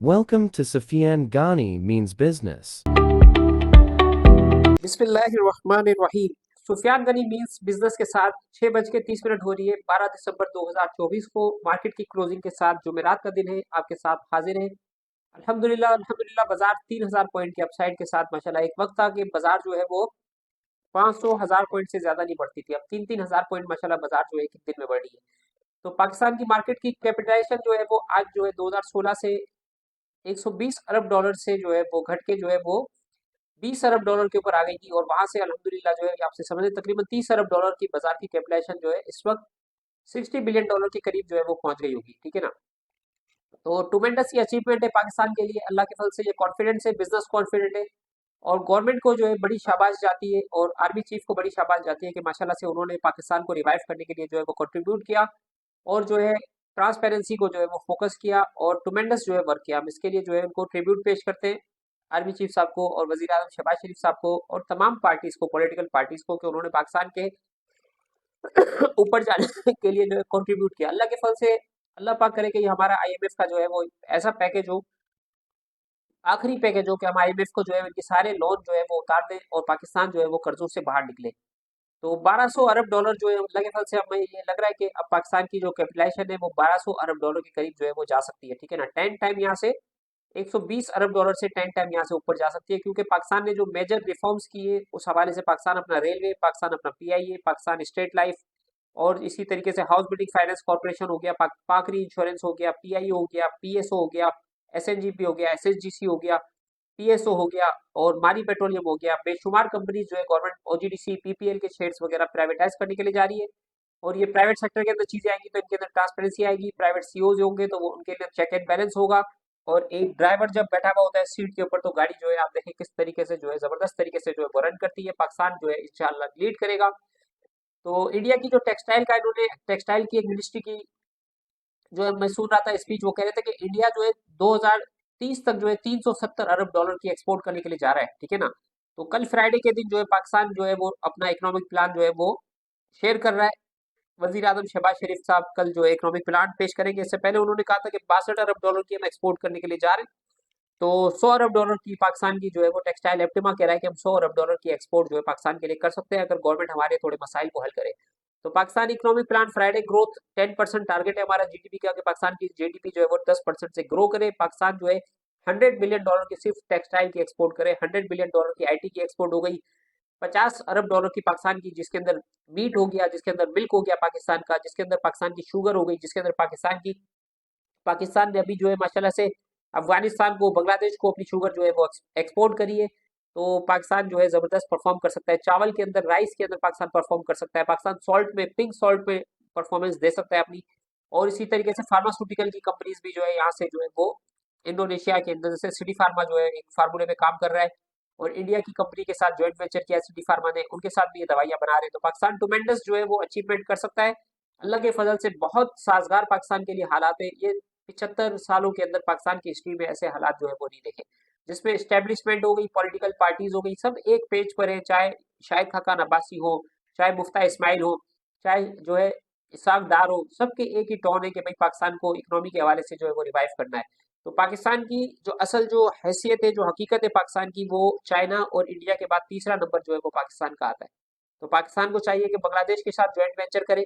Welcome to Sufyan Ghani Means Business. बिस्मिल्लाहिर्रहमानिर्रहीम। Sufiyan Ghani means business के साथ 6:30 हो रही है 12 दिसंबर 2024 को मार्केट की क्लोजिंग के साथ जुमेरात का दिन है। आपके साथ हाजिर है। अल्हम्दुलिल्लाह बाजार 3000 पॉइंट के अपसाइड के साथ माशाल्लाह। एक वक्त था कि बाजार जो है वो 500,000 पॉइंट से ज्यादा नहीं बढ़ती थी। अब 3-3 हजार पॉइंट माशाल्लाह बाजार जो है एक दिन में बढ़ रही है। तो पाकिस्तान की मार्केट की कैपिटलाइजेशन जो है वो आज जो है 2016 से 120 अरब डॉलर से जो है वो घट के जो है वो 20 अरब डॉलर के ऊपर आ गई थी। और वहां से अल्हम्दुलिल्लाह जो है आपसे समझे तकरीबन 30 अरब डॉलर की बाजार की कैपिटलाइजेशन जो है इस वक्त 60 बिलियन डॉलर के करीब जो है वो पहुंच गई होगी। ठीक है ना। तो ट्मेंडस ये अचीवमेंट है पाकिस्तान के लिए। अल्लाह के फल से ये कॉन्फिडेंस है, बिजनेस कॉन्फिडेंट है। और गवर्नमेंट को जो है बड़ी शाबाश जाती है और आर्मी चीफ को बड़ी शाबाश जाती है कि माशाल्लाह से उन्होंने पाकिस्तान को रिवाइव करने के लिए जो है वो कंट्रीब्यूट किया और जो है ट्रांसपेरेंसी को जो है वो फोकस किया और ट्मेंडस जो है वर्क किया। हम इसके लिए जो है उनको ट्रिब्यूट पेश करते हैं आर्मी चीफ साहब को और वजीर आजम शहबाज शरीफ साहब को और तमाम पार्टीज को, पॉलिटिकल पार्टीज को, कि उन्होंने पाकिस्तान के ऊपर जाने के लिए जो है कंट्रीब्यूट किया। अल्लाह के फल से अल्लाह पाक करे कि हमारा आईएमएफ का जो है वो ऐसा पैकेज हो, आखिरी पैकेज हो कि हम आईएमएफ को जो है इनके सारे लोन जो है वो उतार दें और पाकिस्तान जो है वो कर्जों से बाहर निकले। तो 1200 अरब डॉलर जो है अल्लाह के फल से हमें ये लग रहा है कि अब पाकिस्तान की जो कैपिटलाइजेशन है वो 1200 अरब डॉलर के करीब जो है वो जा सकती है। ठीक है ना। 10 टाइम यहाँ से 120 अरब डॉलर से 10 टाइम यहाँ से ऊपर जा सकती है, क्योंकि पाकिस्तान ने जो मेजर रिफॉर्म्स किए उस हवाले से पाकिस्तान अपना रेलवे, पाकिस्तान अपना पीआईए, पाकिस्तान स्टेट लाइफ और इसी तरीके से हाउस बिल्डिंग फाइनेंस कॉर्पोरेशन हो गया, पाकरी इंश्योरेंस हो गया, पीआईओ हो गया, पीएसओ हो गया, एसएनजीपी हो गया, एसएसजीसी हो गया, पीएसओ हो गया और मारी पेट्रोलियम हो गया। बेशुमार कंपनी जो है गवर्नमेंट ओजीडीसी पीपीएल के शेयर्स वगैरह प्राइवेटाइज करने के लिए जा रही है। और ये प्राइवेट सेक्टर के अंदर चीजें आएंगी तो इनके अंदर ट्रांसपेरेंसी आएगी, प्राइवेट सीओज होंगे तो वो उनके अंदर चेक एंड बैलेंस होगा। और एक ड्राइवर जब बैठा हुआ होता है सीट के ऊपर तो गाड़ी जो है आप देखें किस तरीके से जो है जबरदस्त तरीके से जो है वो रन करती है। पाकिस्तान जो है इंशाल्लाह लीड करेगा। तो इंडिया की जो टेक्सटाइल का इन्होंने टेक्सटाइल की एक मिनिस्ट्री की जो है मैं सुन रहा था स्पीच, वो कह रहे थे कि इंडिया जो है 2030 तक जो है 370 अरब डॉलर की एक्सपोर्ट करने के लिए जा रहा है। ठीक है ना। तो कल फ्राइडे के दिन जो है पाकिस्तान जो है वो अपना इकोनॉमिक प्लान जो है वो शेयर कर रहा है। वजीर आजम शहबाज शरीफ साहब कल जो है इकोनॉमिक प्लान पेश करेंगे। इससे पहले उन्होंने कहा था कि 62 अरब डॉलर की हम एक्सपोर्ट करने के लिए जा रहे हैं। तो 100 अरब डॉलर की पाकिस्तान की जो है वो टेक्सटाइल एप्टिमा कह रहा है कि हम 100 अरब डॉलर की एक्सपोर्ट जो है पाकिस्तान के लिए कर सकते हैं अगर गवर्नमेंट हमारे थोड़े मसाइल को हल करे। तो Pakistan economic plan Friday growth 10% target है हमारा जीडीपी का, कि पाकिस्तान की जीडीपी जो है वो 10% से ग्रो करे। पाकिस्तान जो है 100 बिलियन डॉलर की सिर्फ टेक्सटाइल की एक्सपोर्ट करे। 100 बिलियन डॉलर की आईटी की एक्सपोर्ट हो गई। 50 अरब डॉलर की पाकिस्तान की, जिसके अंदर मीट हो गया, जिसके अंदर मिल्क हो गया पाकिस्तान का, जिसके अंदर पाकिस्तान की शुगर हो गई, जिसके अंदर पाकिस्तान ने अभी जो है माशाल्लाह से अफगानिस्तान को, बांग्लादेश को अपनी शुगर जो है वो एक्सपोर्ट करी है। तो पाकिस्तान जो है जबरदस्त परफॉर्म कर सकता है। चावल के अंदर, राइस के अंदर पाकिस्तान परफॉर्म कर सकता है। पाकिस्तान सॉल्ट में, पिंक सॉल्ट में परफॉर्मेंस दे सकता है अपनी। और इसी तरीके से फार्मास्यूटिकल की कंपनीज भी जो है यहाँ से जो है वो इंडोनेशिया के अंदर, जैसे सिटी फार्मा जो है एक फार्मूले में काम कर रहा है और इंडिया की कंपनी के साथ ज्वाइंट वेंचर किया सिटी फार्मा ने, उनके साथ भी ये दवाइयां बना रहे हैं। तो पाकिस्तान ट्मेंडस जो है वो अचीवमेंट कर सकता है। अल्लाह के फजल से बहुत साजगार पाकिस्तान के लिए हालात है। ये 75 सालों के अंदर पाकिस्तान की हिस्ट्री में ऐसे हालात जो है वो नहीं देखे, जिसमें स्टेब्लिशमेंट हो गई, पॉलिटिकल पार्टीज हो गई, सब एक पेज पर है। चाहे शाहिद खाकान अब्बासी हो, चाहे मुफ्ता इस्माइल हो, चाहे जो है इसाक डार हो, सबके एक ही टोन है कि भाई पाकिस्तान को इकोनॉमी के हवाले से जो है वो रिवाइव करना है। तो पाकिस्तान की जो असल जो हैसियत है, जो हकीकत है पाकिस्तान की, वो चाइना और इंडिया के बाद तीसरा नंबर जो है वो पाकिस्तान का आता है। तो पाकिस्तान को चाहिए कि बांग्लादेश के साथ ज्वाइंट वेंचर करे,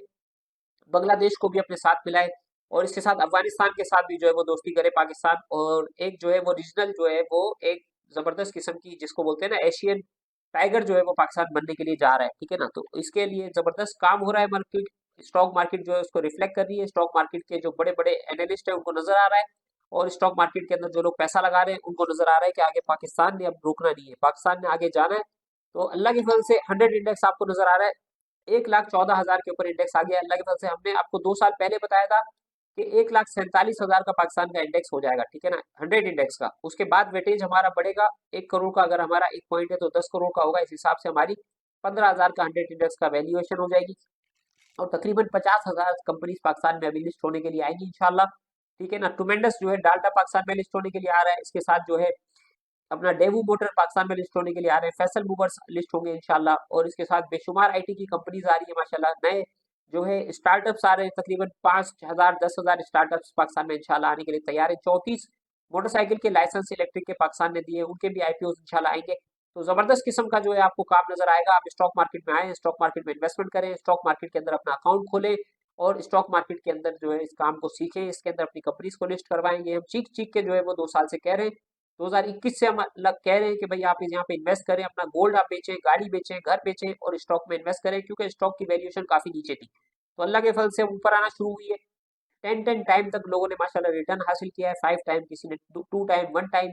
बांग्लादेश को भी अपने साथ मिलाए और इसके साथ अफगानिस्तान के साथ भी जो है वो दोस्ती करे पाकिस्तान। और एक जो है वो रीजनल जो है वो एक जबरदस्त किस्म की, जिसको बोलते हैं ना एशियन टाइगर, जो है वो पाकिस्तान बनने के लिए जा रहा है। ठीक है ना। तो इसके लिए जबरदस्त काम हो रहा है। मार्केट, स्टॉक मार्केट जो है उसको रिफ्लेक्ट कर रही है। स्टॉक मार्केट के जो बड़े बड़े एनालिस्ट है उनको नजर आ रहा है और स्टॉक मार्केट के अंदर जो लोग पैसा लगा रहे हैं उनको नजर आ रहा है कि आगे पाकिस्तान ने अब रुकना नहीं है, पाकिस्तान ने आगे जाना है। तो अल्लाह की फजल से 100 इंडेक्स आपको नजर आ रहा है 1,14,000 के ऊपर इंडेक्स आ गया। अल्लाह की फजल से हमने आपको 2 साल पहले बताया था कि 1,47,000 का पाकिस्तान का इंडेक्स हो जाएगा। ठीक है ना। 100 इंडेक्स का, उसके बाद वेटेज हमारा बढ़ेगा 1 करोड़ का। अगर हमारा 1 पॉइंट है तो 10 करोड़ का होगा। इस हिसाब से हमारी 15,000 का 100 इंडेक्स का वैल्यूएशन हो जाएगी और तकरीबन 50,000 कंपनीज पाकिस्तान में अभी लिस्ट होने के लिए आएंगी इंशाल्लाह। ठीक है ना। ट्मेंडस जो है डाल्टा पाकिस्तान में लिस्ट होने के लिए आ रहा है। इसके साथ जो है अपना डेवू मोटर पाकिस्तान में लिस्ट होने के लिए आ रहे हैं। फैसल मूवर्स लिस्ट होंगे इंशाल्लाह। और इसके साथ बेशुमार आईटी की कंपनीज आ रही है माशाल्लाह। नए जो है स्टार्टअप्स आ रहे हैं, तकरीबन 5,000 10,000 स्टार्टअप्स पाकिस्तान में इंशाल्लाह आने के लिए तैयार है। 34 मोटरसाइकिल के लाइसेंस इलेक्ट्रिक के पाकिस्तान ने दिए, उनके भी आईपीओ इंशाल्लाह आएंगे। तो जबरदस्त किस्म का जो है आपको काम नजर आएगा। आप स्टॉक मार्केट में आए, स्टॉक मार्केट में इन्वेस्टमेंट करें, स्टॉक मार्केट के अंदर अपना अकाउंट खोलें और स्टॉक मार्केट के अंदर जो है इस काम को सीखें, इसके अंदर अपनी कंपनीज को लिस्ट करवाएंगे। हम चीख चीख के जो है वो 2 साल से कह रहे हैं, 2021 से हम कह रहे हैं कि भाई आप यहाँ पे इन्वेस्ट करें, अपना गोल्ड आप बेचें, गाड़ी बेचें, घर बेचें और स्टॉक में इन्वेस्ट करें, क्योंकि स्टॉक की वैल्यूएशन काफी नीचे थी। तो अल्लाह के फल से ऊपर आना शुरू हुई है। 10 टाइम तक लोगों ने माशाल्लाह रिटर्न हासिल किया है, 5 टाइम, किसी ने 2 टाइम, 1 टाइम,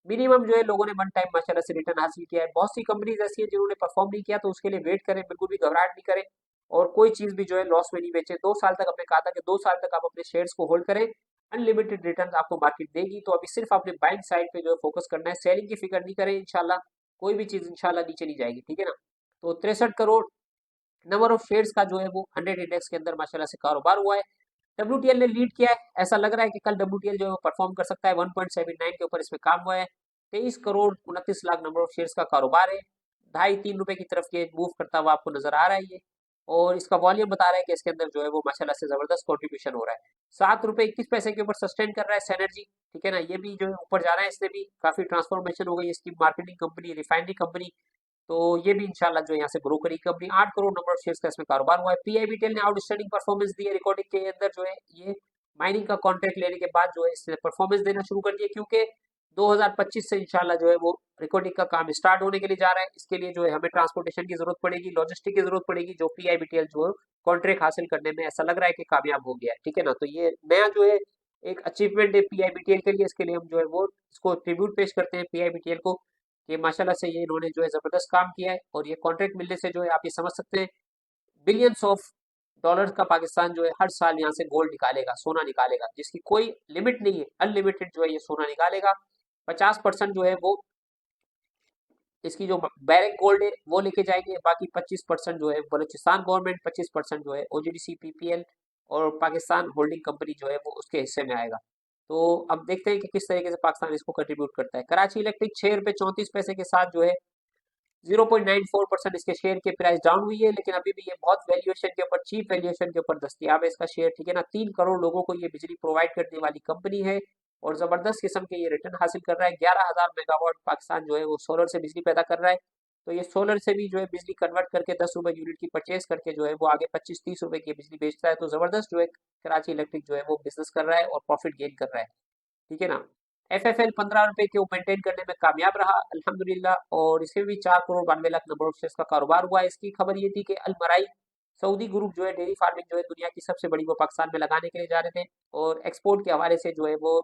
मिनिमम जो है लोगों ने 1 टाइम माशाल्लाह से रिटर्न हासिल किया है। बहुत सी कंपनीज ऐसी है जिन्होंने परफॉर्म नहीं किया, तो उसके लिए वेट करें, बिल्कुल भी घबराहट नहीं करें और कोई चीज भी जो है लॉस में नहीं बेचे। 2 साल तक हमने कहा था कि 2 साल तक आप अपने शेयर्स को होल्ड करें, अनलिमिटेड रिटर्न आपको मार्केट देगी। तो अभी सिर्फ आपने बाइंग साइड पे जो है फोकस करना है, सेलिंग की फिक्र नहीं करें, इंशाल्लाह कोई भी चीज इंशाल्लाह नीचे नहीं जाएगी, ठीक है ना। तो 63 करोड़ नंबर ऑफ शेयर्स का जो है वो 100 इंडेक्स के अंदर माशाल्लाह से कारोबार हुआ है। डब्ल्यूटीएल ने लीड किया है, ऐसा लग रहा है कि कल डब्ल्यूटीएल जो है परफॉर्म कर सकता है। 1.79 के ऊपर इसमें काम हुआ है। 23 crore 29 lakh number of shares का कारोबार है। 2.5-3 रुपए की तरफ ये मूव करता हुआ आपको नजर आ रहा है ये। और इसका वॉल्यूम बता रहा है कि इसके अंदर जो है वो माशाल्लाह से जबरदस्त कंट्रीब्यूशन हो रहा है। 7 रुपए 21 पैसे के ऊपर सस्टेन कर रहा है सैनर्जी, ठीक है ना। ये भी जो है ऊपर जा रहा है, इसने भी काफी ट्रांसफॉर्मेशन हो गई इसकी, मार्केटिंग कंपनी, रिफाइनरी कंपनी। तो ये भी इंशाल्लाह जो है यहाँ से ग्रो करेगी company. 8 crore number of shares का इसमें कारोबार हुआ है। पीआईबीटीएल ने आउटस्टैंडिंग परफॉर्मेंस दी है रिकॉर्डिंग के अंदर जो है ये माइनिंग का कॉन्ट्रैक्ट लेने के बाद जो है इसने परफॉर्मेंस देना शुरू कर दिया, क्योंकि 2025 से इंशाल्लाह जो है वो रिकॉर्डिंग का काम स्टार्ट होने के लिए जा रहा है। इसके लिए जो है हमें ट्रांसपोर्टेशन की जरूरत पड़ेगी, लॉजिस्टिक की जरूरत पड़ेगी, जो पीआईबीटीएल जो है कॉन्ट्रैक्ट हासिल करने में ऐसा लग रहा है कि कामयाब हो गया है, ठीक है ना। तो ये नया जो है एक अचीवमेंट है पीआईबीटीएल के लिए। इसके लिए हम जो है वो इसको ट्रिब्यूट पेश करते हैं पीआईबीटीएल को कि माशाल्लाह से ये इन्होंने जो है जबरदस्त काम किया है। और ये कॉन्ट्रैक्ट मिलने से जो है आप ये समझ सकते हैं बिलियंस ऑफ डॉलर्स का पाकिस्तान जो है हर साल यहाँ से गोल्ड निकालेगा, सोना निकालेगा, जिसकी कोई लिमिट नहीं है, अनलिमिटेड जो है ये सोना निकालेगा। 50% जो है वो इसकी जो बैरक गोल्ड है वो लेके जाएंगे, बाकी 25% जो है बलूचिस्तान गवर्नमेंट, 25% जो है ओजीडीसी पीपीएल और पाकिस्तान होल्डिंग कंपनी जो है वो उसके हिस्से में आएगा। तो अब देखते हैं कि किस तरीके से पाकिस्तान इसको कंट्रीब्यूट करता है। कराची इलेक्ट्रिक 6 रुपए 34 पैसे के साथ जो है 0.94% इसके शेयर की प्राइस डाउन हुई है, लेकिन अभी भी ये बहुत वैल्यूएशन के ऊपर, चीप वैल्यूएशन के ऊपर दस्तयाब है इसका शेयर, ठीक है ना। 3 करोड़ लोगों को ये बिजली प्रोवाइड करने वाली कंपनी है और जबरदस्त किस्म के ये रिटर्न हासिल कर रहा है। 11,000 मेगावाट पाकिस्तान जो है वो सोलर से बिजली पैदा कर रहा है। तो ये सोलर से भी जो है बिजली कन्वर्ट करके 10 रुपए यूनिट की परचेज करके जो है वो आगे 25-30 रुपए की बिजली बेचता है। तो जबरदस्त जो है कराची इलेक्ट्रिक जो है वो बिजनेस कर रहा है और प्रॉफिट गेन कर रहा है, ठीक है ना। एफएफएल 15 रुपए के मेंटेन करने में कामयाब रहा अल्हम्दुलिल्लाह, और इसमें भी 4 crore 92 lakh number of shares का कारोबार हुआ है। इसकी खबर ये थी कि अल मराई सऊदी ग्रुप जो है डेयरी फार्मिंग जो है दुनिया की सबसे बड़ी, वो पाकिस्तान में लगाने के लिए जा रहे थे और एक्सपोर्ट के हवाले से जो है वो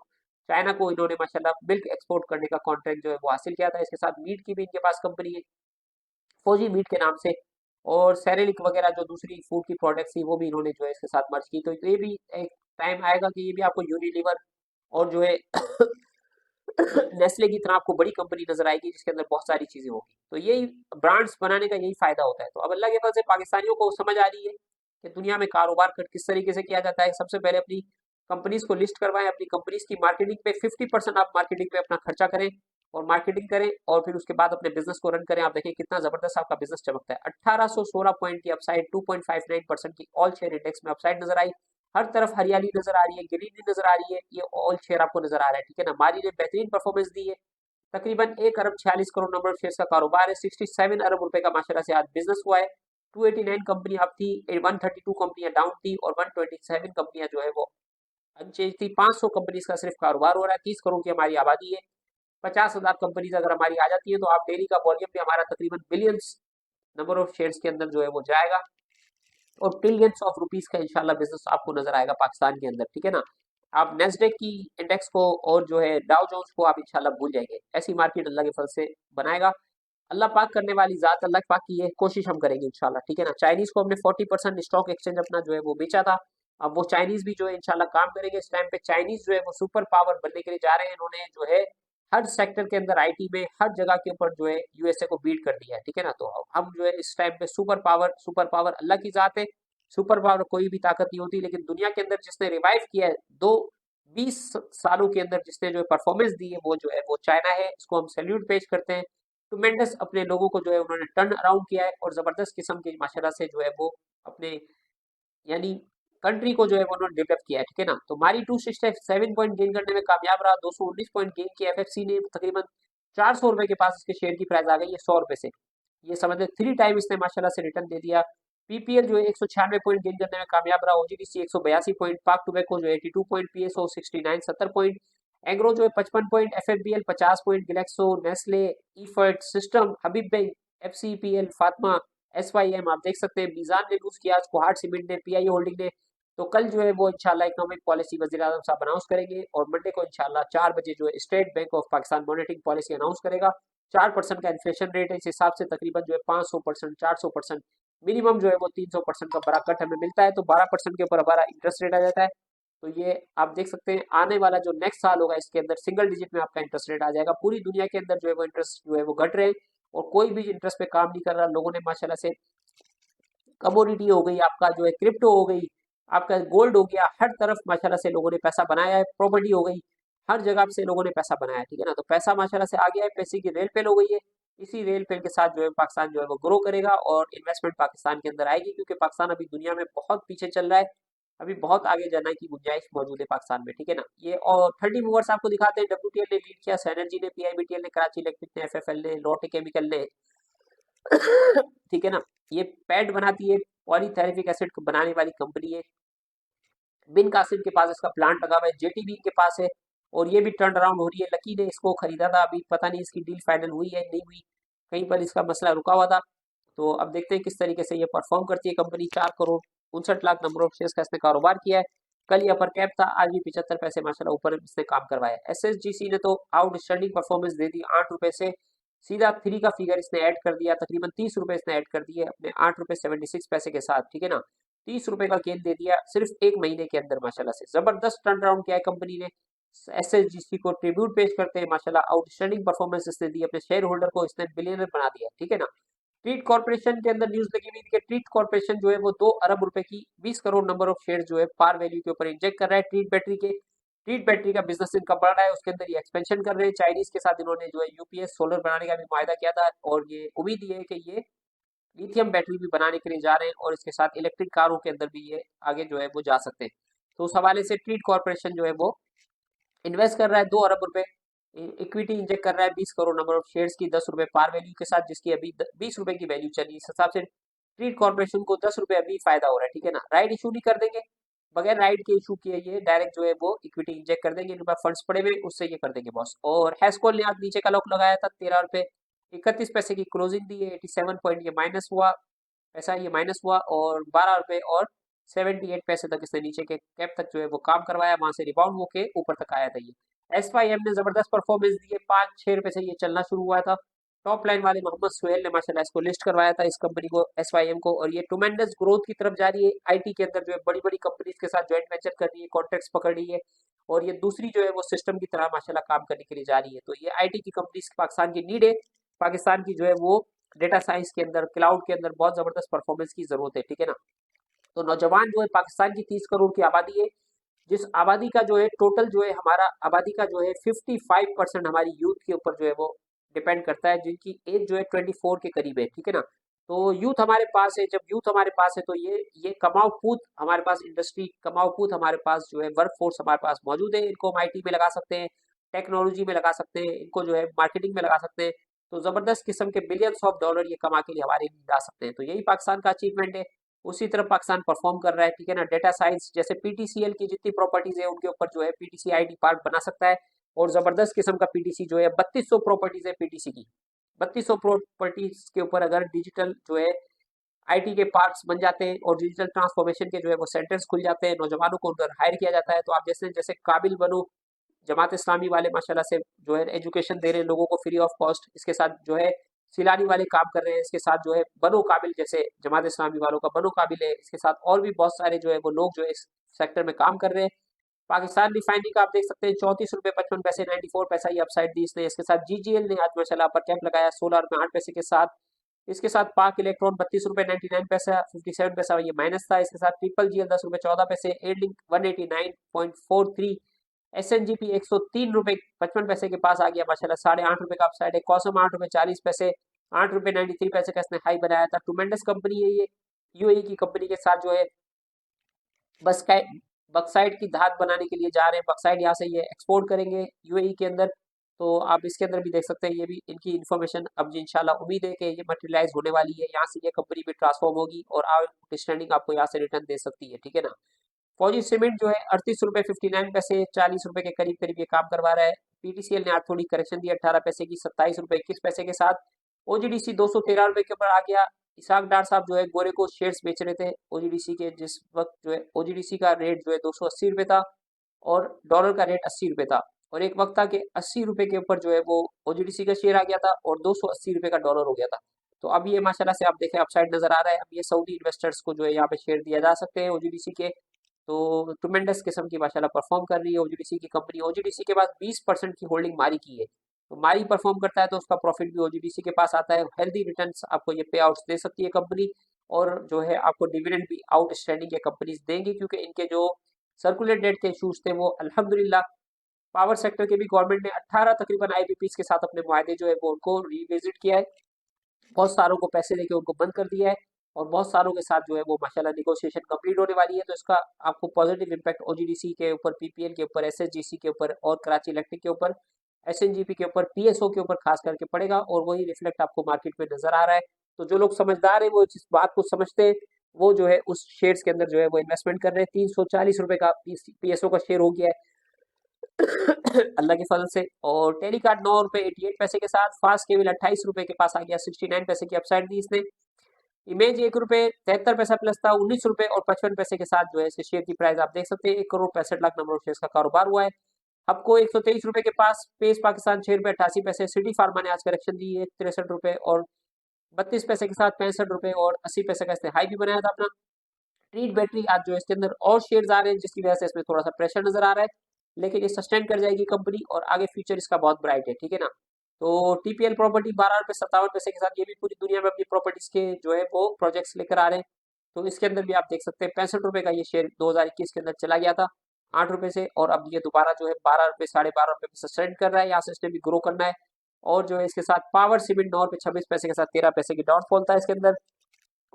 चाइना को इन्होंने माशाल्लाह मिल्क एक्सपोर्ट करने का कॉन्ट्रैक्ट जो है वो हासिल किया था। इसके साथ मीट की भी इनके पास कंपनी है फौजी मीट के नाम से, और सेरेलिक वगैरह जो दूसरी फूड की प्रोडक्ट्स थी वो भी इन्होंने जो है इसके साथ मर्ज की। तो ये भी एक टाइम आएगा कि ये भी आपको यूनिलीवर और जो है नेस्ले की तरह आपको बड़ी कंपनी नजर आएगी जिसके अंदर बहुत सारी चीजें होगी। तो यही ब्रांड्स बनाने का यही फायदा होता है। तो अब अल्लाह के फल से पाकिस्तानियों को समझ आ रही है कि दुनिया में कारोबार किस तरीके से किया जाता है। सबसे पहले अपनी कंपनीज को लिस्ट करवाएं, अपनी कंपनीज की मार्केटिंग पे 50% आप मार्केटिंग पे अपना खर्चा करें और मार्केटिंग करें, और फिर उसके बाद अपने बिजनेस को रन करें। आप देखें कितना जबरदस्त आपका बिजनेस चमकता है। 1816 पॉइंट की अपसाइड, 2.59% की ऑल शेयर इंडेक्स में अपसाइड नजर आई। हर तरफ हरियाली नजर आ रही है, ग्रीनरी नजर आ रही है, ये ऑल शेयर आपको नजर आ रहा है, ठीक है ना। मारी ने बेहतरीन परफॉर्मेंस दी है। तकरीबन 1 अरब 46 करोड़ नंबर ऑफ शेयर्स का कारोबार है। 67 अरब रुपए का माशाल्लाह से आज बिजनेस हुआ है। 289 कंपनी अप थी, 132 कंपनियां डाउन थी और 127 कंपनियां जो है वो अनचेंज थी। 500 कंपनीज का सिर्फ कारोबार हो रहा है। 30 करोड़ की हमारी आबादी है। 50,000 कंपनीज अगर हमारी आ जाती है तो आप डेली का वॉल्यूम भी हमारा तकरीबन बिलियंस नंबर ऑफ शेयर्स के अंदर जो है वो जाएगा और ट्रिलियंस ऑफ रुपीस का इंशाल्लाह बिजनेस आपको नजर आएगा पाकिस्तान के अंदर, ठीक है ना। आप नेस्डेक की इंडेक्स को और जो है डाउ जोन्स को आप इंशाल्लाह भूल जाएंगे। ऐसी मार्केट अल्लाह के फल से बनाएगा। अल्लाह पाक करने वाली जात, अल्लाह पाक की ये कोशिश हम करेंगे इंशाल्लाह, ठीक है ना। चाइनीज को हमने 40% स्टॉक एक्सचेंज अपना जो है वो बेचा था। अब वो चाइनीज भी जो है इंशाल्लाह काम करेंगे। इस टाइम पे चाइनीज जो है वो सुपर पावर बनने के लिए जा रहे हैं। इन्होंने जो है हर सेक्टर के अंदर, आईटी में हर जगह के ऊपर जो है यूएसए को बीट कर दिया है, ठीक है ना। तो हम जो है इस टाइम पे सुपर पावर अल्लाह की जात है। सुपर पावर कोई भी ताकत नहीं होती, लेकिन दुनिया के अंदर जिसने रिवाइव किया है 20 सालों के अंदर, जिसने जो परफॉर्मेंस दी है वो जो है वो चाइना है। इसको हम सैल्यूट पेश करते हैं। ट्मेंडस अपने लोगों को जो है उन्होंने टर्न अराउंड किया है और जबरदस्त किस्म की माशाल्लाह से जो है वो अपने यानी कंट्री को जो है वो उन्होंने डेवलप किया है, ठीक है ना। तो मारी 267 पॉइंट गेन करने में कामयाब रहा, 219 पॉइंट गेन किया एफएफसी ने, तकरीबन 400 रुपए के पास इसके शेयर की प्राइस आ गई है 100 रुपए से। ये समझ लें 3 टाइम इसने माशाल्लाह से रिटर्न दे दिया। पीपीएल जो है 196 पॉइंट गेन करने में कामयाब रहा, ओजीडीसी 182 पॉइंट, पाक टोबैको जो है 82 पॉइंट, पीएसओ 69 70 पॉइंट, एग्रो जो है 55 point, FFBL 50 point, Glaxo, Nestle, EFERT, system, Habib bank, FCPL, Fatima, SYM, आप देख सकते हैं। मीजान ने लूज किया आज, कोहाट सीमेंट ने, पीआई होल्डिंग ने। तो कल जो है वो इंशाल्लाह इकोनॉमिक पॉलिसी वज़ीर आज़म साहब अनाउंस करेंगे, और मंडे को इंशाल्लाह 4 बजे जो है state bank of Pakistan monetary policy announce करेगा। 4% का इन्फ्लेशन रेट है, इस हिसाब से तकरीबन जो है 500%, 400%, मिनिमम जो है वो 300% का बड़ा कट हमें मिलता है। तो 12% के ऊपर हमारा इंटरेस्ट रेट आ जाता है। तो ये आप देख सकते हैं आने वाला जो नेक्स्ट साल होगा इसके अंदर सिंगल डिजिट में आपका इंटरेस्ट रेट आ जाएगा। पूरी दुनिया के अंदर जो है वो इंटरेस्ट जो है वो घट रहे हैं, और कोई भी इंटरेस्ट पे काम नहीं कर रहा। लोगों ने माशाल्लाह से कमोडिटी हो गई, आपका जो है क्रिप्टो हो गई, आपका गोल्ड हो गया, हर तरफ माशाल्लाह से लोगों ने पैसा बनाया है, प्रॉपर्टी हो गई, हर जगह से लोगों ने पैसा बनाया है, ठीक है ना। तो पैसा माशाल्लाह से आ गया है, पैसे की रेल पेल हो गई है। इसी रेल पेल के साथ जो है पाकिस्तान जो है वो ग्रो करेगा, और इन्वेस्टमेंट पाकिस्तान के अंदर आएगी, क्योंकि पाकिस्तान अभी दुनिया में बहुत पीछे चल रहा है। अभी बहुत आगे जाने की गुंजाइश मौजूद है पाकिस्तान में, ठीक है ना। ये और 30 मूवर्स आपको दिखाते हैं। डब्ल्यूटीएल ने लीड किया, सैनर्जी ने, पीआईबीटीएल ने, कराची इलेक्ट्रिक ने, एफएफएल ने, लोटे केमिकल ने, ठीक है ना। ये पैड बनाती है, पॉलीथेरेपिक एसिड को बनाने वाली कंपनी है। बिन कासिम के पास इसका प्लांट लगा हुआ है, जेटीबी के पास है, और ये भी टर्न अराउंड हो रही है। लकी ने इसको खरीदा था, अभी पता नहीं इसकी डील फाइनल हुई है नहीं हुई, कहीं पर इसका मसला रुका हुआ था। तो अब देखते हैं किस तरीके से ये परफॉर्म करती है company. 4 crore 59 lakh number of shares का इसने कारोबार किया है। कल ये अपर कैप था, आज भी 75 पैसे माशाल्लाह ऊपर इसने काम करवाया। एसएसजीसी ने तो आउटस्टैंडिंग परफॉर्मेंस दे दी, 8 रुपए से सीधा 3 का फिगर इसने ऐड कर दिया, तकरीबन 30 रुपए इसने ऐड कर दिए अपने 8 रुपए 76 पैसे के साथ, ठीक है ना। 30 रुपए का गेन दे दिया सिर्फ एक महीने के अंदर माशाल्लाह से। जबरदस्त टर्न अराउंड किया है कंपनी ने। एसएसजीसी को ट्रिब्यूट पेश करते हैं माशाल्लाह, आउटस्टैंडिंग परफॉर्मेंस इसने दी, अपने शेयर होल्डर को इसने बिलियनर बना दिया, ठीक है ना। ट्रीट कॉर्पोरेशन के अंदर न्यूज लगी हुई थी कि ट्रीट कॉर्पोरेशन जो है वो 2 अरब रुपए की 20 करोड़ नंबर ऑफ शेयर जो है पार वैल्यू के ऊपर इंजेक्ट कर रहा है ट्रीट बैटरी के। ट्रीट बैटरी का बिजनेस इनका बढ़ रहा है, उसके अंदर ये एक्सपेंशन कर रहे हैं। चाइनीज के साथ इन्होंने जो है यूपीएस सोलर बनाने का भी मुआहदा किया था, और ये उम्मीद ये है कि ये लिथियम बैटरी भी बनाने के लिए जा रहे हैं, और इसके साथ इलेक्ट्रिक कारों के अंदर भी ये आगे जो है वो जा सकते हैं। तो उस हवाले से ट्रीट कॉर्पोरेशन जो है वो इन्वेस्ट कर रहा है 2 अरब रुपए, इक्विटी इंजेक्ट कर रहा है 20 करोड़ नंबर ऑफ शेयर्स की 10 रुपए पार वैल्यू के साथ, जिसकी अभी 20 रुपए की वैल्यू चली। इस हिसाब से ट्रीट कॉर्पोरेशन को 10 रुपए अभी फायदा हो रहा है, ठीक है ना। राइट इशू नहीं कर देंगे, बगैर राइट के इशू किए ये डायरेक्ट जो है वो इक्विटी इंजेक्ट कर देंगे, इनके पास फंड्स पड़े हुए, उससे ये कर देंगे बॉस। और हैस्कोल ने आज नीचे का लॉक लगाया था 13 रुपए 31 पैसे की क्लोजिंग दी है, 87 पॉइंट ये माइनस हुआ, पैसा ये माइनस हुआ, और 12 रुपए और 78 पैसे तक इसने नीचे के कैप तक जो है वो काम करवाया, वहां से रिबाउंड होके ऊपर तक आया था ये। एसवाईएम ने जबरदस्त परफॉर्मेंस दी है, 5-6 रुपए से ये चलना शुरू हुआ था। टॉप लाइन वाले मोहम्मद सुहेल ने माशाल्लाह इसको लिस्ट करवाया था, इस कंपनी को, एसवाईएम को, और ये ट्रुमेंडस ग्रोथ की तरफ जा रही है। आईटी के अंदर जो है बड़ी बड़ी कंपनीज के साथ ज्वाइंट वेंचर कर रही है, कॉन्ट्रैक्ट्स पकड़ रही है, और ये दूसरी जो है वो सिस्टम की तरह माशाल्लाह काम करने के लिए जा रही है। तो ये आईटी की कंपनीज पाकिस्तान की नीड है। पाकिस्तान की जो है वो डेटा साइंस के अंदर, क्लाउड के अंदर बहुत जबरदस्त परफॉर्मेंस की जरूरत है, ठीक है ना। तो नौजवान जो है पाकिस्तान की 30 करोड़ की आबादी है, जिस आबादी का जो है टोटल जो है हमारा आबादी का जो है 55% हमारी यूथ के ऊपर जो है वो डिपेंड करता है, जिनकी एज जो है 24 के करीब है, ठीक है ना। तो यूथ हमारे पास है, जब यूथ हमारे पास है तो ये कमाऊ पूत हमारे पास, इंडस्ट्री कमाऊ पूत हमारे पास जो है वर्क फोर्स हमारे पास मौजूद है। इनको हम आईटी में लगा सकते हैं, टेक्नोलॉजी में लगा सकते हैं, इनको जो है मार्केटिंग में लगा सकते हैं। तो जबरदस्त किस्म के बिलियंस ऑफ डॉलर ये कमा के लिए हमारे लिए ला सकते हैं। तो यही पाकिस्तान का अचीवमेंट है, उसी तरह पाकिस्तान परफॉर्म कर रहा है, ठीक है ना। डेटा साइंस जैसे पीटीसीएल की जितनी प्रॉपर्टीज है उनके ऊपर जो है पीटीसी आईटी पार्क बना सकता है, और जबरदस्त किस्म का पीटीसी जो है 3200 प्रॉपर्टीज है पीटीसी की। 3200 प्रॉपर्टीज के ऊपर अगर डिजिटल जो है आईटी के पार्क्स बन जाते हैं, और डिजिटल ट्रांसफॉर्मेशन के जो है वो सेंटर्स खुल जाते हैं, नौजवानों को उधर हायर किया जाता है। तो आप जैसे जैसे काबिल बनो, जमात इस्लामी वाले माशाल्लाह से जो है एजुकेशन दे रहे हैं लोगों को फ्री ऑफ कॉस्ट, इसके साथ जो है सिलानी वाले काम कर रहे हैं, इसके साथ जो है बनो काबिल, जैसे जमात इस्लामी वालों का बनो काबिल है, इसके साथ और भी बहुत सारे जो है वो लोग जो है इस सेक्टर में काम कर रहे हैं। पाकिस्तान रिफाइनरी का आप देख सकते हैं 34 रुपए 55 पैसे, 94 पैसा ये अपसाइड दी इसने। इसके साथ जीजीएल ने आज माशाल्लाह पर कैंप लगाया 16 रुपए 8 पैसे के साथ। इसके साथ पाक इलेक्ट्रॉन 32 रुपए 99 पैसा, 57 पैसा ये माइनस था। इसके साथ ट्रिपल जीएल 10 रुपए 14 पैसे, एयरलिंक 189.43, एसएनजीपी 103 रुपए 55 पैसे के पास आ गया माशाल्लाह, 8.5 रुपए का अपसाइड है। कॉसम 8 रुपए 40 पैसे, 8 रुपए 93 पैसे का इसने हाई बनाया था। ट्रुमेंडस कंपनी है ये, यूएई की कंपनी के साथ जो है बस बक्साइट की धात बनाने के लिए जा रहे हैं। बक्साइट यहाँ से ये एक्सपोर्ट करेंगे यूएई के अंदर। तो आप इसके अंदर भी देख सकते हैं, ये भी इनकी इन्फॉर्मेशन अब जी इंशाल्लाह उम्मीद है कि ये मटेरियलाइज होने वाली है। यहाँ से ये कंपनी भी ट्रांसफॉर्म होगी और आउटस्टैंडिंग आपको यहाँ से रिटर्न दे सकती है, ठीक है ना। फौजी सीमेंट जो है 38 रुपये 59 पैसे, 40 रुपए के करीब करीब ये काम करवा रहा है। पीटीसीएल ने आज थोड़ी करेक्शन दी 18 पैसे की, 27 रुपये 21 पैसे के साथ। ओजीडीसी 213 रुपए के ऊपर आ गया। इसाक डार साहब जो है गोरे को शेयर्स बेच रहे थे ओजीडीसी के, जिस वक्त जो है ओजीडीसी का रेट जो है 280 रुपए था और डॉलर का रेट 80 रुपए था। और एक वक्त था कि 80 रुपए के ऊपर जो है वो ओजीडीसी का शेयर आ गया था और 280 रुपए का डॉलर हो गया था। तो अब ये माशाल्लाह से आप देखें अपसाइड नजर आ रहा है। अब ये सऊदी इन्वेस्टर्स को जो है यहाँ पे शेयर दिया जा सकते हैं ओजीडीसी के। तो ट्रुमेंडस किस्म की माशाल्लाह परफॉर्म कर रही है ओजीडीसी की कंपनी। ओजीडीसी के पास 20% की होल्डिंग मारी की है, तो मारी परफॉर्म करता है तो उसका प्रॉफिट भी ओजीडीसी के पास आता है। हेल्दी रिटर्न्स आपको ये पे आउट्स दे सकती है कंपनी। और जो है आपको डिविडेंड भी आउटस्टैंडिंग के कंपनीज देंगी, क्योंकि इनके जो सर्कुलेट डेट के इशूज थे वो अल्हम्दुलिल्लाह पावर सेक्टर के भी गवर्नमेंट ने 18 तकरीबन आईपीपीज के साथ अपने मुआहदे जो है वो उनको रिविजिट किया है। बहुत सारों को पैसे देके उनको बंद कर दिया है और बहुत सारों के साथ जो है वो माशाल्लाह निगोशिएशन कंप्लीट होने वाली है। तो इसका आपको पॉजिटिव इम्पैक्ट ओजीडीसी के ऊपर, पीपीएल के ऊपर, एसएसजीसी के ऊपर और कराची इलेक्ट्रिक के ऊपर, एसएनजीपी के ऊपर, पीएसओ के ऊपर खास करके पड़ेगा और वही रिफ्लेक्ट आपको मार्केट में नजर आ रहा है। तो जो लोग समझदार है वो जिस बात को समझते हैं वो जो है उस शेयर्स के अंदर जो है वो इन्वेस्टमेंट कर रहे हैं। 340 रुपए का पीएसओ का शेयर हो गया है अल्लाह के फजल से। और टेलीकार्ड 9 रुपए 88 पैसे के साथ। फास्ट केबल 28 रुपए के पास आ गया, 69 पैसे की अपसाइड दी इसने। इमेज 1 रुपए 73 पैसा प्लस था, 19 रुपए और 55 पैसे के साथ जो है इसके शेयर की प्राइस आप देख सकते हैं। 1 crore 65 lakh number of share का कारोबार हुआ है। आपको 123 रुपए के पास पेस पाकिस्तान 6 रुपए 88 पैसे। सिटी फार्मा ने आज करेक्शन दी है 63 रुपए और 32 पैसे के साथ। 65 रुपए और 80 पैसे का इसने हाई भी बनाया था अपना। ट्रीट बैटरी आज जो है इसके अंदर और शेयर्स आ रहे हैं, जिसकी वजह से इसमें थोड़ा सा प्रेशर नजर आ रहा है, लेकिन ये सस्टेन कर जाएगी कंपनी और आगे फ्यूचर इसका बहुत ब्राइट है, ठीक है ना। तो टीपीएल प्रॉपर्टी 12 रुपए 57 पैसे के साथ, ये भी पूरी दुनिया में अपनी प्रॉपर्टीज के जो है वो प्रोजेक्ट्स लेकर आ रहे हैं। तो इसके अंदर भी आप देख सकते हैं 65 रुपए का ये शेयर 2021 के अंदर चला गया था 8 रुपए से, और अब ये दोबारा जो है 12 रुपए 12.5 रुपए पे सस्टेन कर रहा है। यहाँ से इसने भी ग्रो करना है। और जो है इसके साथ पावर सीमेंट 9 रुपए 26 पैसे के साथ 13 पैसे की डाउनफॉल था इसके अंदर।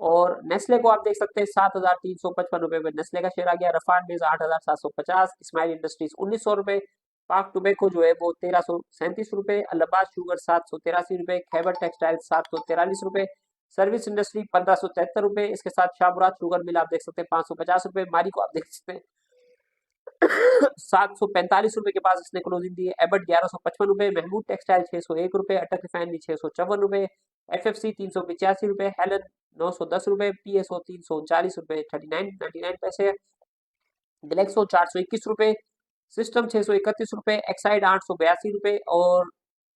और नेस्ले को आप देख सकते हैं 7,355 रुपए में नेस्ले का शेयर आ गया। रफान बेज 8,750। स्माइल इंडस्ट्रीज 1,900 रुपए। पाक टोबैको जो है वो 1,337 रुपए। अलाहाबाद शुगर 783 रुपए। खैबर टेक्सटाइल 743 रुपए। सर्विस इंडस्ट्री 1,573 रुपए। इसके साथ शाहमुराद शुगर मिल आप देख सकते हैं 550 रुपए। मारी को आप देख सकते हैं 745 रुपए के पास इसने क्लोजिंग दी है। एबट 1155 रुपए। महमूद टेक्सटाइल 601 रुपए। अटक रिफाइनरी 654 रुपए। एफएफसी 385 रुपए। हेलन 910 रुपए। पीएसओ 339 रुपए 39.99 पैसे। ग्लेक्सो 421 रुपए। सिस्टम 631 रुपए। एक्साइड 882 रुपए। और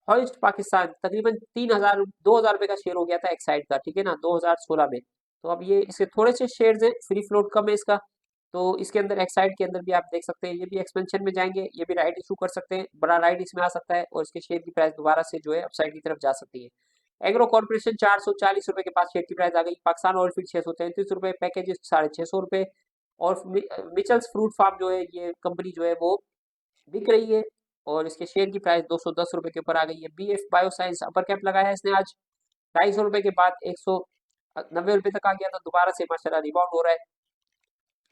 हॉइस्ट पाकिस्तान तकरीबन 2,000 रुपए का शेयर हो गया था एक्साइड का, ठीक है ना, 2016 में। तो अब ये इसके थोड़े से शेयर्स हैं, फ्री फ्लोट कम है इसका। तो इसके अंदर एक्साइड के अंदर भी आप देख सकते हैं ये भी एक्सपेंशन में जाएंगे, ये भी राइट इशू कर सकते हैं, बड़ा राइट इसमें आ सकता है और इसके शेयर की प्राइस दोबारा से जो है अपसाइड की तरफ जा सकती है। एग्रो कॉर्पोरेशन 440 रुपए के पास शेयर की प्राइस आ गई। पाकिस्तान ऑयल फीड 633 रुपए। पैकेजेस 650 रुपए। और मिचल्स फ्रूट फार्म जो है ये कंपनी जो है वो बिक रही है और इसके शेयर की प्राइस 210 रुपए के ऊपर आ गई है। बीएफ बायोसाइंस अपर कैप लगाया है इसने आज 250 रुपए के बाद 190 रुपए तक आ गया था, दोबारा से माशाल्लाह रिबाउंड हो रहा है।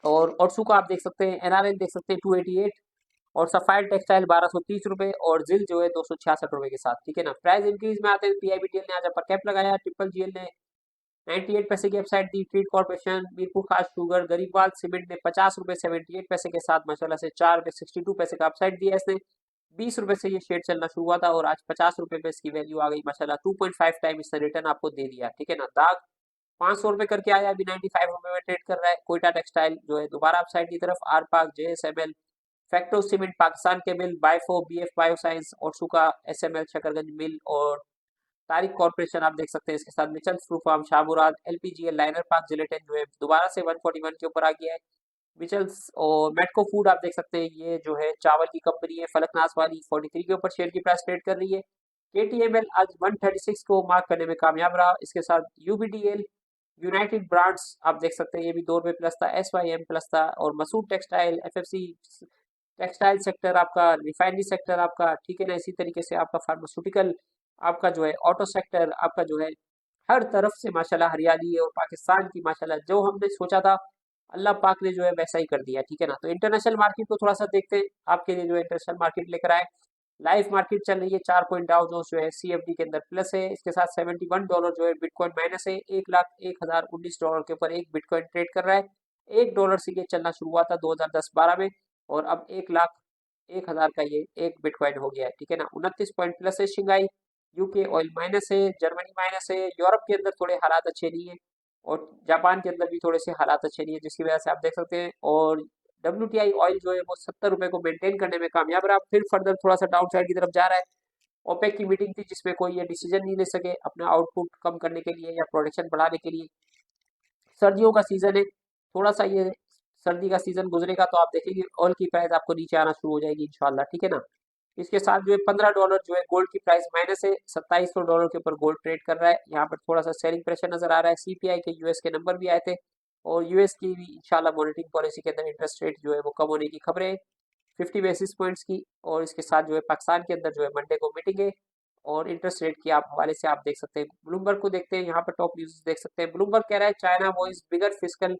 और ऑट्सू का आप देख सकते हैं, एनआरएन देख सकते हैं 288। और सफायर टेक्सटाइल 1230 रुपए। और जिल जो है 266 रुपए के साथ, ठीक है ना। प्राइस इंक्रीज में आते हैं पीआईबीटीएल ने आज अपर कैप लगाया। ट्रिपल जीएल ने 98 पैसे की अपसाइड दी। ट्रीट कॉर्पोरेशन, मीरपुर खास शुगर, गरीबवाल सीमेंट ने 50 रुपए 78 पैसे के साथ माशाल्लाह से 4 रुपए 62 पैसे का अपसाइड दिया इसने। 20 रुपए से ये शेयर चलना शुरू हुआ था और आज 50 रुपए पे इसकी वैल्यू आ गई माशाल्लाह। 2.5 टाइम इसने रिटर्न आपको दे दिया, ठीक है ना। दाग 500 रुपए करके आया, अभी 95 रुपए में ट्रेड कर रहा है। कोयटा टेक्सटाइल जो है दोबारा अपसाइड की तरफ। R Pak, JSML, Fecto cement, Pakistan cable, Biafo, BF bioscience, Otsuka, SML, Shakarganj mill और तारिक कॉर्पोरेशन आप देख सकते हैं। इसके साथ Mitchell's fruit farm, Shahmurad, LPGL, Leiner Pak, gelatine जो है दोबारा से 141 के ऊपर आ गया है। मिचल्स और मेटको फूड आप देख सकते हैं, ये जो है चावल की कंपनी है, फलकनास वाली, 43 के ऊपर शेयर की प्राइस ट्रेड कर रही है। केटीएमएल आज 136 को मार्क करने में कामयाब रहा। इसके साथ यूबीडीएल, यूनाइटेड ब्रांड्स आप देख सकते हैं, ये भी 2 रुपए प्लस था। एसवाईएम प्लस था। और Masood textile, FFC textile sector आपका, रिफाइनरी सेक्टर आपका, ठीक है ना। इसी तरीके से आपका फार्मास्यूटिकल आपका जो है, ऑटो सेक्टर आपका जो है, हर तरफ से माशाल्लाह हरियाली है। और पाकिस्तान की माशाल्लाह जो हमने सोचा था अल्लाह पाक ने जो है वैसा ही कर दिया, ठीक है ना। तो इंटरनेशनल मार्केट को थोड़ा सा देखते हैं, आपके लिए जो है इंटरनेशनल मार्केट लेकर आए। लाइव मार्केट चल रही है, 4 पॉइंट डाउ जोन्स जो है सीएफडी के अंदर प्लस है, इसके साथ $71 जो है बिटकॉइन माइनस है, 1,01,019 के ऊपर एक बिटकॉइन ट्रेड कर रहा है। $1 से ये चलना शुरू हुआ था 2010-12 में, और अब 1,01,000 का ये एक बिटकॉइन हो गया है, ठीक है ना। 29 पॉइंट प्लस है शिंगाई, यूके ऑयल माइनस है, जर्मनी माइनस है, यूरोप के अंदर थोड़े हालात अच्छे नहीं है, और जापान के अंदर भी थोड़े से हालात अच्छे नहीं है, जिसकी वजह से आप देख सकते हैं। और WTI ऑयल जो है वो ₹70 को मेंटेन करने में कामयाब रहा, फिर फर्दर थोड़ा सा डाउन साइड की तरफ जा रहा है। ओपेक की मीटिंग थी जिसमें कोई ये डिसीजन नहीं ले सके अपना आउटपुट कम करने के लिए या प्रोडक्शन बढ़ाने के लिए। सर्दियों का सीजन है, थोड़ा सा ये सर्दी का सीजन गुजरेगा तो आप देखेंगे ऑयल की प्राइस आपको नीचे आना शुरू हो जाएगी इंशाल्लाह, ठीक है ना। इसके साथ जो है $15 जो है गोल्ड की प्राइस माइनस है, $2700 के ऊपर गोल्ड ट्रेड कर रहा है। यहाँ पर थोड़ा सा सेलिंग प्रेशर नजर आ रहा है। सीपीआई के यूएस के नंबर भी आए थे, और यूएस की भी इंशाल्लाह मॉनेटरी पॉलिसी के अंदर इंटरेस्ट रेट जो है वो कम होने की खबरें 50 बेसिस पॉइंट्स की। और इसके साथ जो है पाकिस्तान के अंदर जो है मंडे को मीटिंग है, और इंटरेस्ट रेट की आप हवाले से आप देख सकते हैं। ब्लूमबर्ग को देखते हैं, यहाँ पर टॉप न्यूज देख सकते हैं। ब्लूमबर्ग कह रहा है China voice bigger fiscal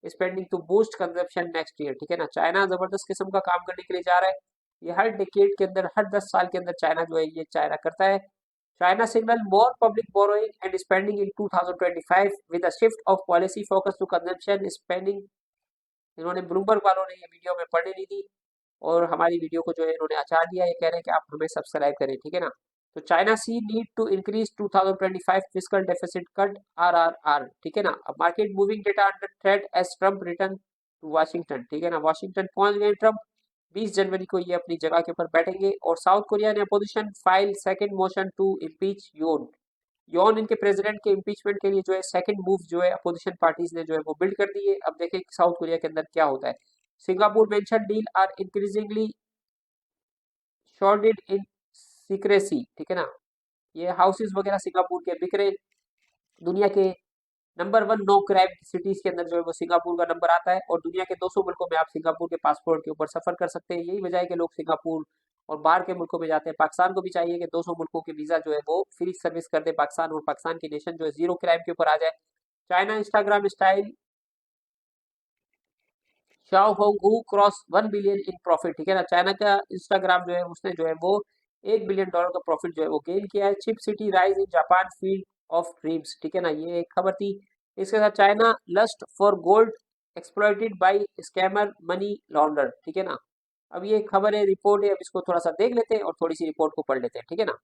spending to boost consumption next year, ठीक है ना। चाइना जबरदस्त किस्म का काम करने के लिए जा रहा है। ये हर डिकेड के अंदर, हर 10 साल के अंदर चाइना जो है ये चाइना करता है। China signal more public borrowing and spending in 2025 with a shift of policy focus to consumption spending. इन्होंने ब्लूमबर्ग वालों ने ये वीडियो में पढ़ने नहीं दी, और हमारी वीडियो को जो है इन्होंने आचार दिया। ये कह रहे हैं कि आप हमें सब्सक्राइब करें, ठीक है ना। तो China see need to increase 2025 fiscal deficit cut RRR, ठीक है ना। अब market moving data under threat as Trump return to Washington, ठीक है ना। वाशिंगटन पहुंच गए ट्रम्प, 20 जनवरी को ये अपनी जगह के ऊपर बैठेंगे। और साउथ कोरिया ने opposition file second motion to impeach Yoon. Yoon इनके प्रेसिडेंट के इम्पीचमेंट के लिए जो है सेकंड मूव जो है अपोजिशन पार्टीज ने जो है वो बिल्ड कर दी है। अब देखें कि साउथ कोरिया के अंदर क्या होता है। Singapore mansion deal are increasingly shorted in secrecy, ठीक है ना। ये हाउसेस वगैरह सिंगापुर के बिक रहे। दुनिया के नंबर 1 नो क्राइम सिटीज के अंदर जो है वो सिंगापुर का नंबर आता है, और दुनिया के 200 मुल्कों में आप सिंगापुर के पासपोर्ट के ऊपर सफर कर सकते हैं। यही वजह है कि लोग सिंगापुर और बाहर के मुल्कों में जाते हैं। पाकिस्तान को भी चाहिए कि 200 मुल्कों के वीजा जो है वो फ्री सर्विस कर दे पाकिस्तान, और पाकिस्तान की नेशन जो है जीरो क्राइम के ऊपर आ जाए। China Instagram style Shao Hong who cross 1 billion in profit, ठीक है ना। चाइना का इंस्टाग्राम जो है उसने जो है वो $1 बिलियन का प्रॉफिट जो है वो गेन किया है। Chip city rise in Japan field of dreams, ठीक है ना, ये एक खबर थी। इसके साथ China lust for gold exploited by scammer money launder, ठीक है ना। अब ये खबर है, रिपोर्ट है, अब इसको थोड़ा सा देख लेते हैं और थोड़ी सी रिपोर्ट को पढ़ लेते हैं, ठीक है ना।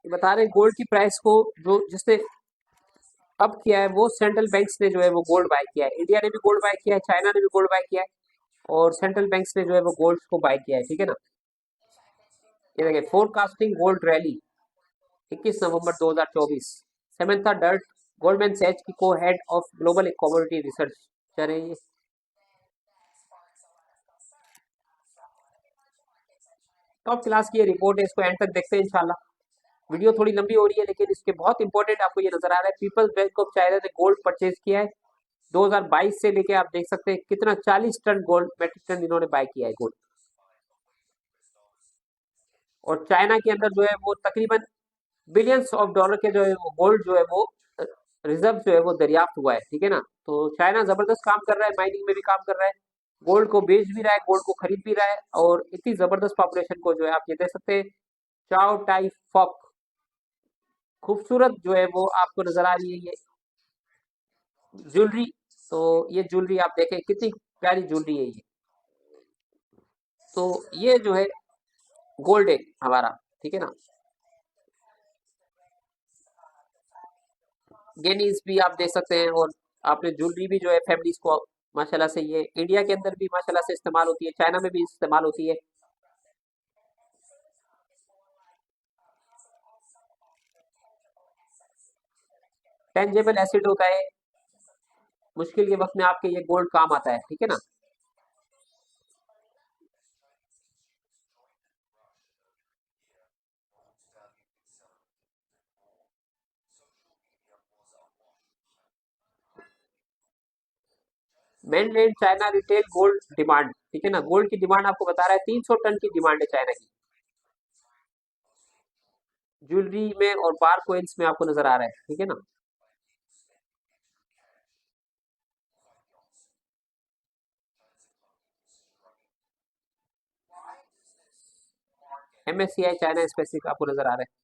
ये बता रहे हैं गोल्ड की प्राइस को जो जिसने अप किया है वो सेंट्रल बैंक्स ने जो है वो गोल्ड बाय किया है। इंडिया ने भी गोल्ड बाय किया है, चाइना ने भी गोल्ड बाय किया है और सेंट्रल बैंक्स ने जो है वो गोल्ड को बाय किया है, ठीक है ना। ये देखिए फोरकास्टिंग गोल्ड रैली 21 नवंबर 2024। सेमेंथा डर्ट गोल्डमैन सैच की को head of global commodity research कर रही है। टॉप क्लास की ये रिपोर्ट है, इसको एंड तक देखते हैं इंशाल्लाह। वीडियो थोड़ी लंबी हो रही है लेकिन इसके बहुत इंपॉर्टेंट आपको ये नजर आ रहा है। पीपल्स बैंक ऑफ चाइना ने गोल्ड परचेज किया है 2022 से लेके, आप देख सकते हैं कितना 40 टन गोल्ड, मेट्रिक टन इन्होंने बाय किया है गोल्ड। और चाइना के अंदर जो है वो तकरीबन बिलियंस ऑफ डॉलर के जो है वो गोल्ड जो है वो रिजर्व जो है वो दरियाफ्त हुआ है, ठीक है ना। तो चाइना जबरदस्त काम कर रहा है, माइनिंग में भी काम कर रहा है, गोल्ड को बेच भी रहा है, गोल्ड को खरीद भी रहा है और इतनी जबरदस्त पॉपुलेशन को जो है आप ये देख सकते हैं। चाओ टाई फॉक खूबसूरत जो है वो आपको नजर आ रही है ये ज्वेलरी। तो ये ज्वेलरी आप देखें कितनी प्यारी ज्वेलरी है ये। तो ये जो है गोल्ड है हमारा, ठीक है ना। गेनीज भी आप देख सकते हैं और आपने ज्वेलरी भी जो है फैमिलीज को माशाल्लाह से, ये इंडिया के अंदर भी माशाल्लाह से इस्तेमाल होती है, चाइना में भी इस्तेमाल होती है। टेंजेबल एसिड होता है, मुश्किल के वक्त में आपके ये गोल्ड काम आता है, ठीक है ना। Mainland China retail gold demand, ठीक है ना। गोल्ड की डिमांड आपको बता रहा है 300 टन की डिमांड है चाइना की, ज्वेलरी में और बार कोइंस में आपको नजर आ रहा है, ठीक है ना। MSCI चाइना स्पेसिफिक आपको नजर आ रहा है।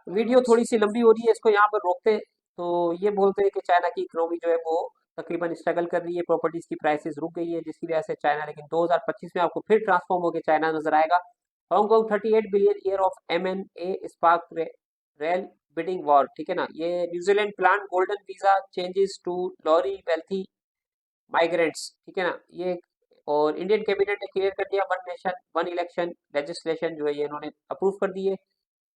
वीडियो थोड़ी सी लंबी हो रही है, इसको यहाँ पर रोकते हैं। तो ये बोलते हैं कि चाइना की इकोनॉमी जो है वो तकरीबन स्ट्रगल कर रही है, प्रॉपर्टीज की प्राइसेस रुक गई है जिसकी वजह से चाइना, लेकिन 2025 में आपको फिर ट्रांसफॉर्म होकर चाइना नजर आएगा। Hong Kong 38 billion year of M&A spark rail bidding war, ठीक है ना। ये New Zealand plan golden visa changes to lure wealthy migrants, ठीक है ना ये। और इंडियन कैबिनेट ने क्लियर कर दिया one nation one election legislation जो है ये इन्होंने अप्रूव कर दी है।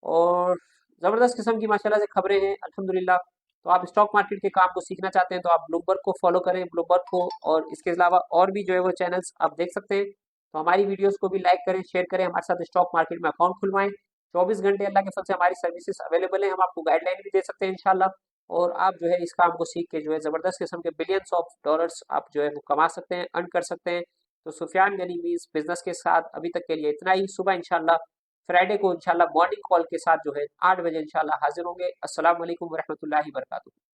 और ज़बरदस्त किस्म की माशाल्लाह से खबरें हैं अल्हम्दुलिल्लाह। तो आप स्टॉक मार्केट के काम को सीखना चाहते हैं तो आप ब्लूमबर्ग को फॉलो करें, ब्लूमबर्ग को, और इसके अलावा और भी जो है वो चैनल्स आप देख सकते हैं। तो हमारी वीडियोस को भी लाइक करें, शेयर करें, हमारे साथ स्टॉक मार्केट में अकाउंट खुलवाएं। 24 घंटे अल्लाह के फल से हमारी सर्विसेज अवेलेबल है, हम आपको गाइडलाइन भी दे सकते हैं इंशाल्लाह। और आप जो है इस काम को सीख के जो है ज़बरदस्त किस्म के बिलियंस ऑफ डॉलर्स आप जो है वो कमा सकते हैं, अर्न कर सकते हैं। तो सुफियान गनी मीज़ बिजनेस के साथ अभी तक के लिए इतना ही। सुबह इंशाल्लाह फ्राइडे को इंशाल्लाह मॉर्निंग कॉल के साथ जो है 8 बजे इंशाल्लाह हाजिर होंगे। अस्सलाम वालेकुम रहमतुल्लाहि वबरकातुहू।